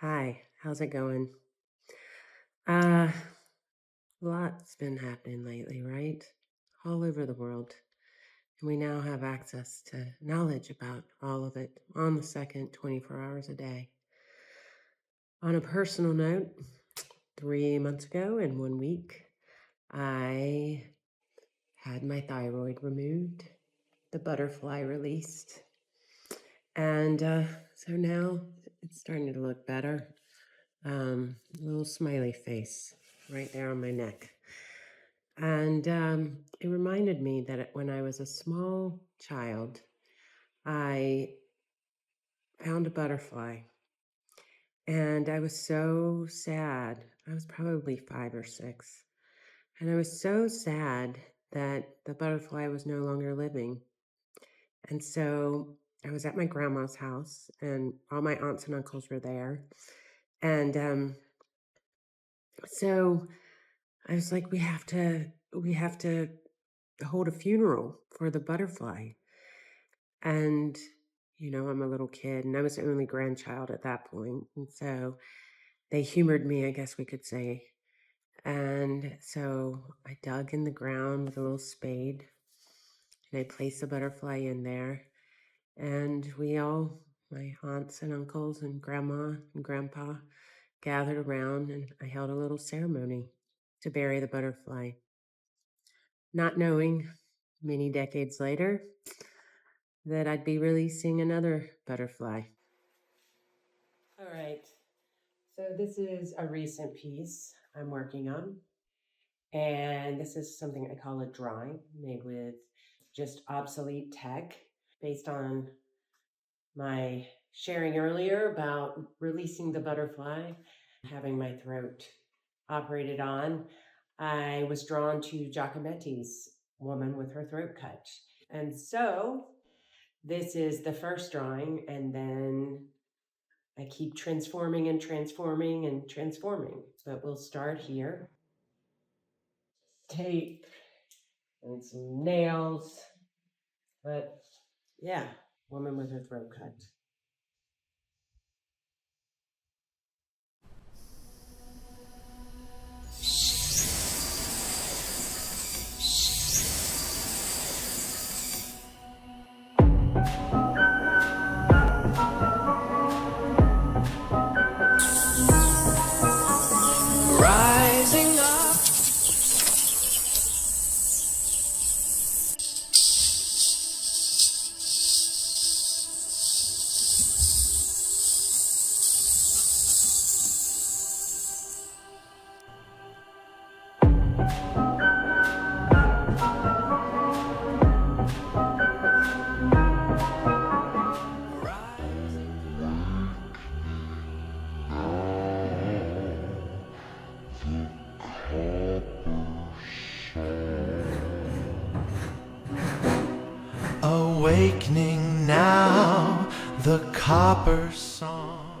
Hi, how's it going? Uh, Lots been happening lately, right? All over the world. And we now have access to knowledge about all of it on the second, 24 hours a day. On a personal note, 3 months ago in 1 week, I had my thyroid removed, the butterfly released. And so now it's starting to look better. Little smiley face right there on my neck. And it reminded me that when I was a small child, I found a butterfly and I was so sad. I was probably 5 or 6. And I was so sad that the butterfly was no longer living. And so I was at my grandma's house and all my aunts and uncles were there. And so I was like, we have to hold a funeral for the butterfly. And, I'm a little kid and I was the only grandchild at that point. And so they humored me, I guess we could say. And so I dug in the ground with a little spade and I placed the butterfly in there. And we all, my aunts and uncles and grandma and grandpa, gathered around and I held a little ceremony to bury the butterfly. Not knowing many decades later that I'd be releasing another butterfly. All right. So this is a recent piece I'm working on. And this is something I call a drawing made with just obsolete tech based on my sharing earlier about releasing the butterfly, having my throat operated on. I was drawn to Giacometti's Woman with Her Throat Cut. And so this is the first drawing, and then I keep transforming and transforming and transforming. But we'll start here. Tape and some nails. But yeah, woman with her throat cut. Rising up, awakening now, the copper song.